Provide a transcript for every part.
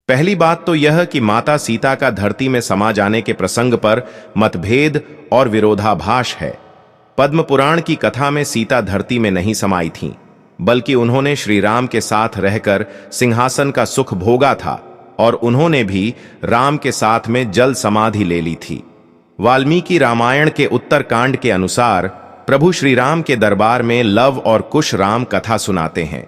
पहली बात तो यह कि माता सीता का धरती में समा जाने के प्रसंग पर मतभेद और विरोधाभास है। पद्म पुराण की कथा में सीता धरती में नहीं समाई थीं, बल्कि उन्होंने श्री राम के साथ रहकर सिंहासन का सुख भोगा था और उन्होंने भी राम के साथ में जल समाधि ले ली थी। वाल्मीकि रामायण के उत्तरकांड के अनुसार प्रभु श्री राम के दरबार में लव और कुश राम कथा सुनाते हैं।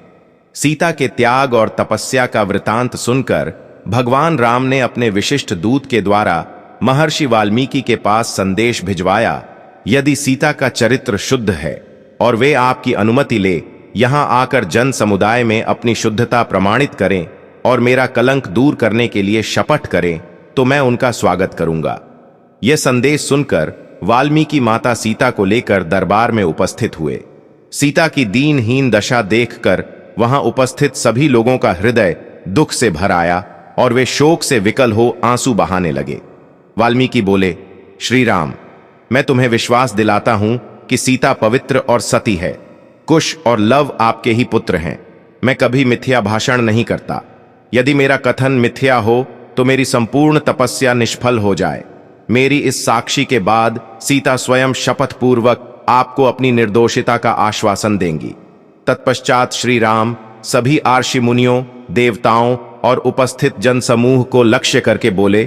सीता के त्याग और तपस्या का वृतांत सुनकर भगवान राम ने अपने विशिष्ट दूत के द्वारा महर्षि वाल्मीकि के पास संदेश भिजवाया, यदि सीता का चरित्र शुद्ध है और वे आपकी अनुमति ले यहां आकर जन समुदाय में अपनी शुद्धता प्रमाणित करें और मेरा कलंक दूर करने के लिए शपथ करें, तो मैं उनका स्वागत करूंगा। यह संदेश सुनकर वाल्मीकि माता सीता को लेकर दरबार में उपस्थित हुए। सीता की दीनहीन दशा देखकर वहां उपस्थित सभी लोगों का हृदय दुख से भर आया और वे शोक से विकल हो आंसू बहाने लगे। वाल्मीकि बोले, श्री राम, मैं तुम्हें विश्वास दिलाता हूं कि सीता पवित्र और सती है। कुश और लव आपके ही पुत्र हैं। मैं कभी मिथ्या भाषण नहीं करता। यदि मेरा कथन मिथ्या हो तो मेरी संपूर्ण तपस्या निष्फल हो जाए। मेरी इस साक्षी के बाद सीता स्वयं शपथ पूर्वक आपको अपनी निर्दोषिता का आश्वासन देंगी। तत्पश्चात श्री राम सभी आर्षि मुनियों, देवताओं और उपस्थित जनसमूह को लक्ष्य करके बोले,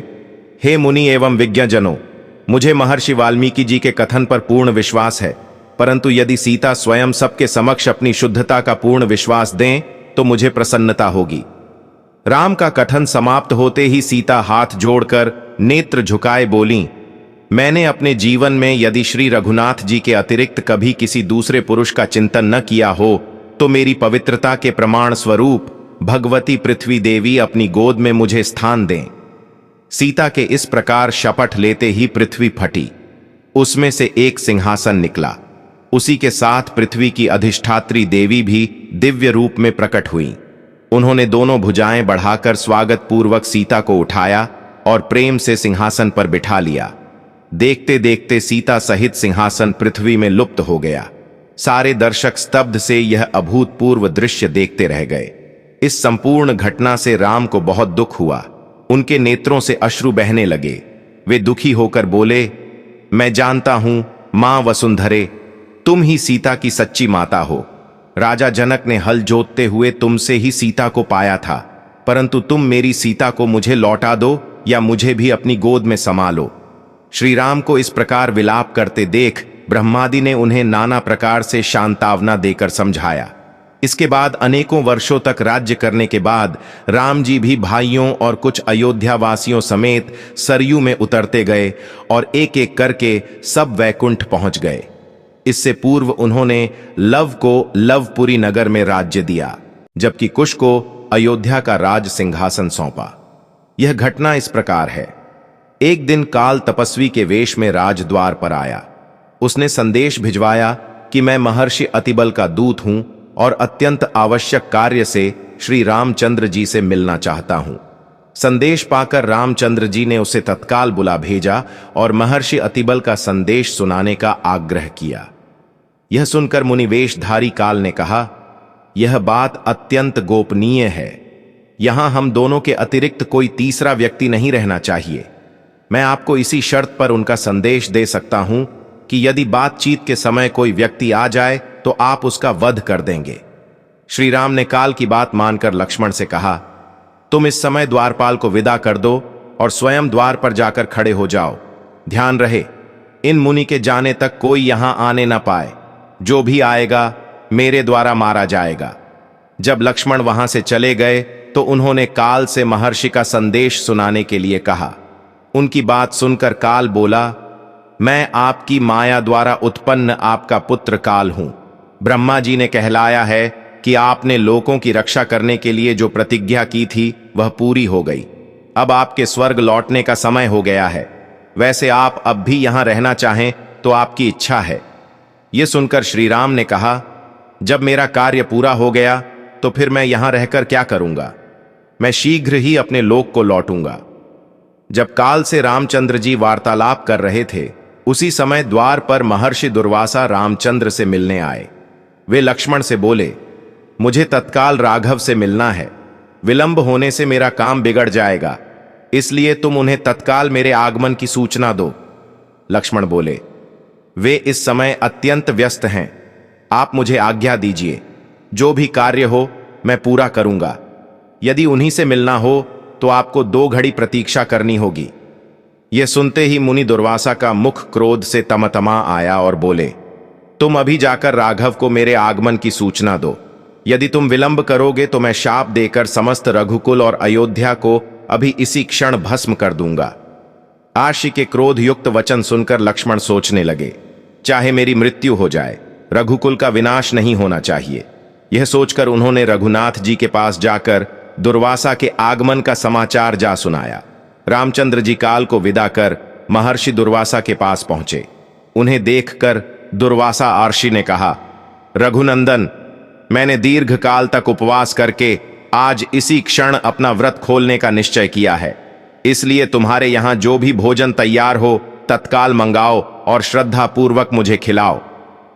हे मुनि एवं विज्ञजनों, मुझे महर्षि वाल्मीकि जी के कथन पर पूर्ण विश्वास है, परंतु यदि सीता स्वयं सबके समक्ष अपनी शुद्धता का पूर्ण विश्वास दें तो मुझे प्रसन्नता होगी। राम का कथन समाप्त होते ही सीता हाथ जोड़कर नेत्र झुकाए बोलीं, मैंने अपने जीवन में यदि श्री रघुनाथ जी के अतिरिक्त कभी किसी दूसरे पुरुष का चिंतन न किया हो तो मेरी पवित्रता के प्रमाण स्वरूप भगवती पृथ्वी देवी अपनी गोद में मुझे स्थान दें। सीता के इस प्रकार शपथ लेते ही पृथ्वी फटी। उसमें से एक सिंहासन निकला। उसी के साथ पृथ्वी की अधिष्ठात्री देवी भी दिव्य रूप में प्रकट हुई। उन्होंने दोनों भुजाएं बढ़ाकर स्वागत पूर्वक सीता को उठाया और प्रेम से सिंहासन पर बिठा लिया। देखते देखते सीता सहित सिंहासन पृथ्वी में लुप्त हो गया। सारे दर्शक स्तब्ध से यह अभूतपूर्व दृश्य देखते रह गए। इस संपूर्ण घटना से राम को बहुत दुख हुआ। उनके नेत्रों से अश्रु बहने लगे। वे दुखी होकर बोले, मैं जानता हूं मां वसुंधरे, तुम ही सीता की सच्ची माता हो। राजा जनक ने हल जोतते हुए तुमसे ही सीता को पाया था, परंतु तुम मेरी सीता को मुझे लौटा दो या मुझे भी अपनी गोद में समा लो। श्री राम को इस प्रकार विलाप करते देख ब्रह्मादि ने उन्हें नाना प्रकार से शांतावना देकर समझाया। इसके बाद अनेकों वर्षों तक राज्य करने के बाद राम जी भी भाइयों और कुछ अयोध्या वासियों समेत सरयू में उतरते गए और एक एक करके सब वैकुंठ पहुंच गए। इससे पूर्व उन्होंने लव को लवपुरी नगर में राज्य दिया, जबकि कुश को अयोध्या का राज सिंहासन सौंपा। यह घटना इस प्रकार है। एक दिन काल तपस्वी के वेश में राजद्वार पर आया। उसने संदेश भिजवाया कि मैं महर्षि अतिबल का दूत हूं और अत्यंत आवश्यक कार्य से श्री रामचंद्र जी से मिलना चाहता हूं। संदेश पाकर रामचंद्र जी ने उसे तत्काल बुला भेजा और महर्षि अतिबल का संदेश सुनाने का आग्रह किया। यह सुनकर मुनिवेशधारी काल ने कहा, यह बात अत्यंत गोपनीय है। यहां हम दोनों के अतिरिक्त कोई तीसरा व्यक्ति नहीं रहना चाहिए। मैं आपको इसी शर्त पर उनका संदेश दे सकता हूं कि यदि बातचीत के समय कोई व्यक्ति आ जाए तो आप उसका वध कर देंगे। श्री राम ने काल की बात मानकर लक्ष्मण से कहा, तुम इस समय द्वारपाल को विदा कर दो और स्वयं द्वार पर जाकर खड़े हो जाओ। ध्यान रहे, इन मुनि के जाने तक कोई यहां आने न पाए। जो भी आएगा मेरे द्वारा मारा जाएगा। जब लक्ष्मण वहां से चले गए तो उन्होंने काल से महर्षि का संदेश सुनाने के लिए कहा। उनकी बात सुनकर काल बोला, मैं आपकी माया द्वारा उत्पन्न आपका पुत्र काल हूं। ब्रह्मा जी ने कहलाया है कि आपने लोकों की रक्षा करने के लिए जो प्रतिज्ञा की थी वह पूरी हो गई। अब आपके स्वर्ग लौटने का समय हो गया है। वैसे आप अब भी यहां रहना चाहें तो आपकी इच्छा है। यह सुनकर श्री राम ने कहा, जब मेरा कार्य पूरा हो गया तो फिर मैं यहां रहकर क्या करूंगा। मैं शीघ्र ही अपने लोक को लौटूंगा। जब काल से रामचंद्र जी वार्तालाप कर रहे थे, उसी समय द्वार पर महर्षि दुर्वासा रामचंद्र से मिलने आए। वे लक्ष्मण से बोले, मुझे तत्काल राघव से मिलना है। विलंब होने से मेरा काम बिगड़ जाएगा, इसलिए तुम उन्हें तत्काल मेरे आगमन की सूचना दो। लक्ष्मण बोले, वे इस समय अत्यंत व्यस्त हैं, आप मुझे आज्ञा दीजिए, जो भी कार्य हो मैं पूरा करूंगा। यदि उन्हीं से मिलना हो तो आपको 2 घड़ी प्रतीक्षा करनी होगी। यह सुनते ही मुनि दुर्वासा का मुख क्रोध से तमतमा आया और बोले, तुम अभी जाकर राघव को मेरे आगमन की सूचना दो। यदि तुम विलंब करोगे तो मैं शाप देकर समस्त रघुकुल और अयोध्या को अभी इसी क्षण भस्म कर दूंगा। आशी के क्रोध युक्त वचन सुनकर लक्ष्मण सोचने लगे, चाहे मेरी मृत्यु हो जाए, रघुकुल का विनाश नहीं होना चाहिए। यह सोचकर उन्होंने रघुनाथ जी के पास जाकर दुर्वासा के आगमन का समाचार जा सुनाया। रामचंद्र जी काल को विदा कर महर्षि दुर्वासा के पास पहुंचे। उन्हें देखकर दुर्वासा आर्षि ने कहा, रघुनंदन, मैंने दीर्घ काल तक उपवास करके आज इसी क्षण अपना व्रत खोलने का निश्चय किया है, इसलिए तुम्हारे यहां जो भी भोजन तैयार हो तत्काल मंगाओ और श्रद्धा पूर्वक मुझे खिलाओ।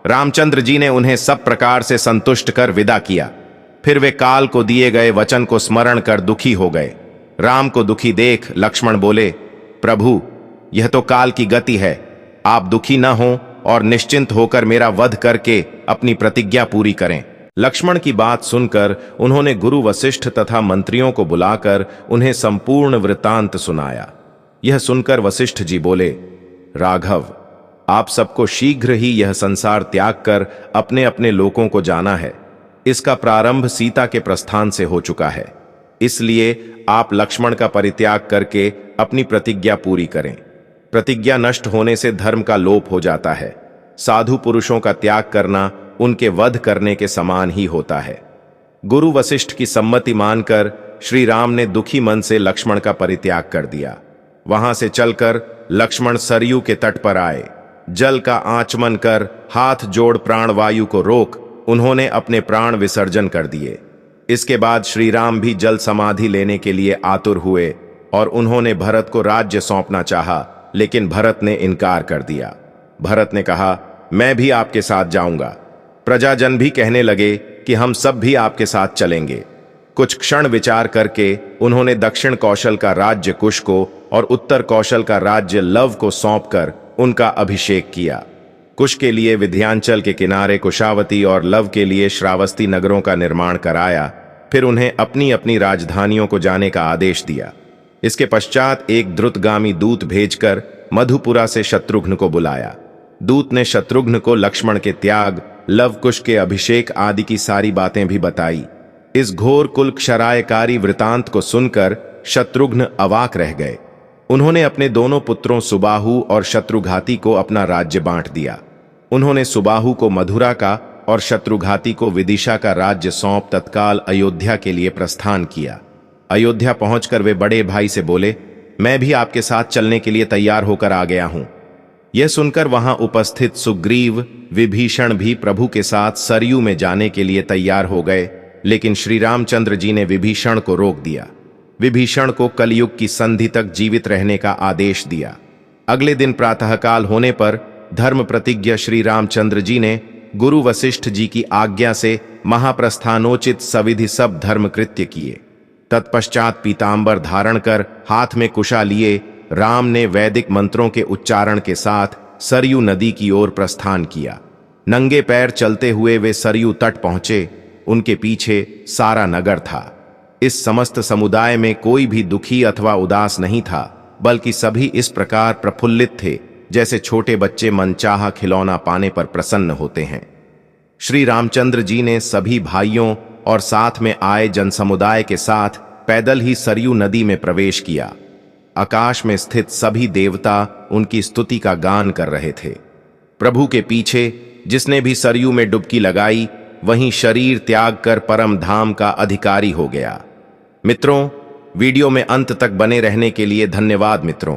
रामचंद्र जी ने उन्हें सब प्रकार से संतुष्ट कर विदा किया। फिर वे काल को दिए गए वचन को स्मरण कर दुखी हो गए। राम को दुखी देख लक्ष्मण बोले, प्रभु, यह तो काल की गति है, आप दुखी न हो और निश्चिंत होकर मेरा वध करके अपनी प्रतिज्ञा पूरी करें। लक्ष्मण की बात सुनकर उन्होंने गुरु वशिष्ठ तथा मंत्रियों को बुलाकर उन्हें संपूर्ण वृत्तांत सुनाया। यह सुनकर वशिष्ठ जी बोले, राघव, आप सबको शीघ्र ही यह संसार त्याग कर अपने अपने लोकों को जाना है। इसका प्रारंभ सीता के प्रस्थान से हो चुका है, इसलिए आप लक्ष्मण का परित्याग करके अपनी प्रतिज्ञा पूरी करें। प्रतिज्ञा नष्ट होने से धर्म का लोप हो जाता है। साधु पुरुषों का त्याग करना उनके वध करने के समान ही होता है। गुरु वशिष्ठ की सम्मति मानकर श्री राम ने दुखी मन से लक्ष्मण का परित्याग कर दिया। वहां से चलकर लक्ष्मण सरयू के तट पर आए। जल का आचमन कर हाथ जोड़ प्राणवायु को रोक उन्होंने अपने प्राण विसर्जन कर दिए। इसके बाद श्री राम भी जल समाधि लेने के लिए आतुर हुए और उन्होंने भरत को राज्य सौंपना चाहा, लेकिन भरत ने इनकार कर दिया। भरत ने कहा, मैं भी आपके साथ जाऊंगा। प्रजाजन भी कहने लगे कि हम सब भी आपके साथ चलेंगे। कुछ क्षण विचार करके उन्होंने दक्षिण कौशल का राज्य कुश को और उत्तर कौशल का राज्य लव को सौंपकर उनका अभिषेक किया। कुश के लिए विंध्याचल के किनारे कुशावती और लव के लिए श्रावस्ती नगरों का निर्माण कराया। फिर उन्हें अपनी अपनी राजधानियों को जाने का आदेश दिया। इसके पश्चात एक द्रुतगामी दूत भेजकर मधुपुरा से शत्रुघ्न को बुलाया। दूत ने शत्रुघ्न को लक्ष्मण के त्याग, लव कुश के अभिषेक आदि की सारी बातें भी बताई। इस घोर कुल क्षरायकारी वृतांत को सुनकर शत्रुघ्न अवाक रह गए। उन्होंने अपने दोनों पुत्रों सुबाहु और शत्रुघाती को अपना राज्य बांट दिया। उन्होंने सुबाहु को मधुरा का और शत्रुघाती को विदिशा का राज्य सौंप तत्काल अयोध्या के लिए प्रस्थान किया। अयोध्या पहुंचकर वे बड़े भाई से बोले, मैं भी आपके साथ चलने के लिए तैयार होकर आ गया हूं। यह सुनकर वहां उपस्थित सुग्रीव, विभीषण भी प्रभु के साथ सरयू में जाने के लिए तैयार हो गए, लेकिन श्री रामचंद्र जी ने विभीषण को रोक दिया। विभीषण को कलयुग की संधि तक जीवित रहने का आदेश दिया। अगले दिन प्रातःकाल होने पर धर्म प्रतिज्ञ श्री रामचंद्र जी ने गुरु वशिष्ठ जी की आज्ञा से महाप्रस्थानोचित सविधि सब धर्म कृत्य किए। तत्पश्चात पीतांबर धारण कर हाथ में कुशा लिए राम ने वैदिक मंत्रों के उच्चारण के साथ सरयू नदी की ओर प्रस्थान किया। नंगे पैर चलते हुए वे सरयू तट पहुंचे। उनके पीछे सारा नगर था। इस समस्त समुदाय में कोई भी दुखी अथवा उदास नहीं था, बल्कि सभी इस प्रकार प्रफुल्लित थे जैसे छोटे बच्चे मनचाहा खिलौना पाने पर प्रसन्न होते हैं। श्री रामचंद्र जी ने सभी भाइयों और साथ में आए जनसमुदाय के साथ पैदल ही सरयू नदी में प्रवेश किया। आकाश में स्थित सभी देवता उनकी स्तुति का गान कर रहे थे। प्रभु के पीछे जिसने भी सरयू में डुबकी लगाई वहीं शरीर त्याग कर परम धाम का अधिकारी हो गया। मित्रों, वीडियो में अंत तक बने रहने के लिए धन्यवाद मित्रों।